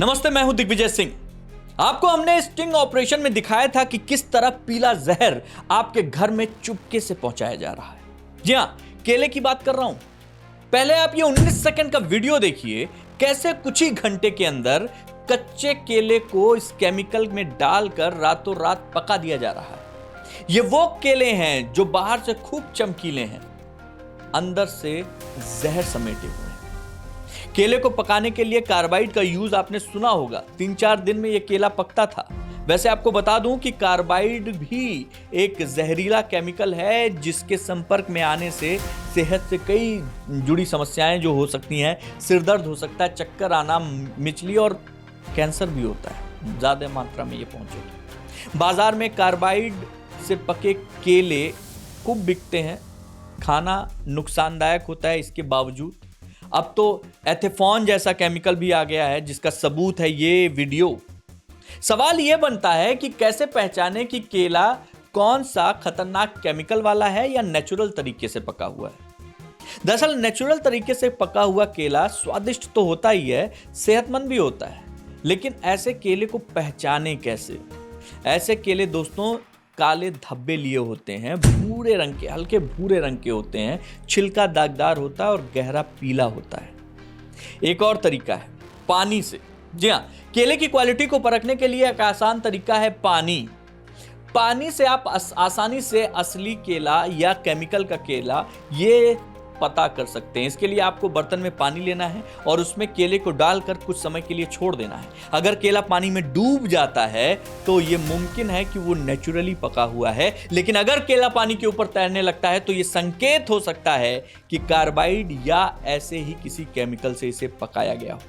नमस्ते, मैं हूं दिग्विजय सिंह। आपको हमने स्टिंग ऑपरेशन में दिखाया था कि किस तरह पीला जहर आपके घर में चुपके से पहुंचाया जा रहा है। जी हां, केले की बात कर रहा हूं। पहले आप ये 19 सेकंड का वीडियो देखिए, कैसे कुछ ही घंटे के अंदर कच्चे केले को इस केमिकल में डालकर रातों रात पका दिया जा रहा है। ये वो केले हैं जो बाहर से खूब चमकीले हैं, अंदर से जहर समेटे हुए हैं। केले को पकाने के लिए कार्बाइड का यूज आपने सुना होगा। 3-4 दिन में यह केला पकता था। वैसे आपको बता दूं कि कार्बाइड भी एक जहरीला केमिकल है, जिसके संपर्क में आने से सेहत से कई जुड़ी समस्याएं जो हो सकती हैं। सिर दर्द हो सकता है, चक्कर आना, मिचली और कैंसर भी होता है ज्यादा मात्रा में ये पहुंचे तो। बाजार में कार्बाइड से पके केले खूब बिकते हैं। खाना नुकसानदायक होता है इसके बावजूद। अब तो एथेफॉन जैसा केमिकल भी आ गया है, जिसका सबूत है ये वीडियो। सवाल यह बनता है कि कैसे पहचाने कि केला कौन सा खतरनाक केमिकल वाला है या नेचुरल तरीके से पका हुआ है। दरअसल नेचुरल तरीके से पका हुआ केला स्वादिष्ट तो होता ही है, सेहतमंद भी होता है। लेकिन ऐसे केले को पहचाने कैसे? ऐसे केले दोस्तों काले धब्बे लिए होते हैं, भूरे रंग के, हल्के भूरे रंग के होते हैं, छिलका दागदार होता है और गहरा पीला होता है। एक और तरीका है पानी से। जी हां, केले की क्वालिटी को परखने के लिए एक आसान तरीका है पानी से आप आसानी से असली केला या केमिकल का केला ये पता कर सकते हैं। इसके लिए आपको बर्तन में पानी लेना है और उसमें केले को डालकर कुछ समय के लिए छोड़ देना है। अगर केला पानी में डूब जाता है तो यह मुमकिन है कि वो नेचुरली पका हुआ है। लेकिन अगर केला पानी के ऊपर तैरने लगता है तो यह संकेत हो सकता है कि कार्बाइड या ऐसे ही किसी केमिकल से इसे पकाया गया हो।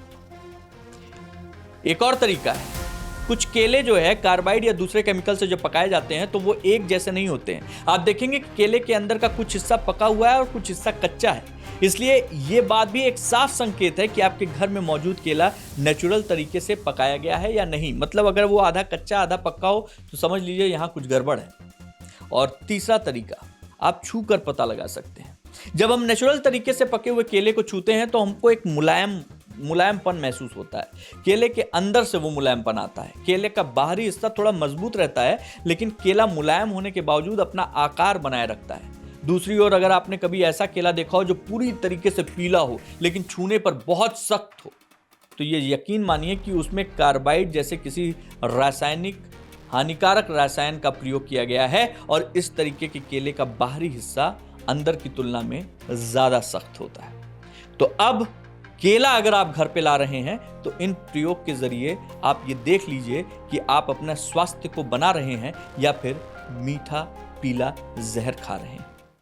एक और तरीका है, कुछ केले जो है कार्बाइड या दूसरे केमिकल से जो पकाए जाते हैं तो वो एक जैसे नहीं होते हैं। आप देखेंगे कि केले के अंदर का कुछ हिस्सा पका हुआ है और कुछ हिस्सा कच्चा है। इसलिए ये बात भी एक साफ संकेत है कि आपके घर में मौजूद केला नेचुरल तरीके से पकाया गया है या नहीं। मतलब अगर वो आधा कच्चा आधा पक्का हो तो समझ लीजिए यहाँ कुछ गड़बड़ है। और तीसरा तरीका, आप छू कर पता लगा सकते हैं। जब हम नेचुरल तरीके से पके हुए केले को छूते हैं तो हमको एक मुलायमपन महसूस होता है। केले के अंदर से वो मुलायमपन आता है। केले का बाहरी हिस्सा थोड़ा मजबूत रहता है, लेकिन केला मुलायम होने के बावजूद अपना आकार बनाए रखता है। दूसरी ओर अगर आपने कभी ऐसा केला देखा हो जो पूरी तरीके से पीला हो लेकिन छूने पर बहुत सख्त हो, तो ये यकीन मानिए कि उसमें कार्बाइड जैसे किसी हानिकारक रसायन का प्रयोग किया गया है और इस तरीके के केले का बाहरी हिस्सा अंदर की तुलना में ज्यादा सख्त होता है। तो अब केला अगर आप घर पे ला रहे हैं तो इन प्रयोग के जरिए आप ये देख लीजिए कि आप अपना स्वास्थ्य को बना रहे हैं या फिर मीठा पीला जहर खा रहे हैं।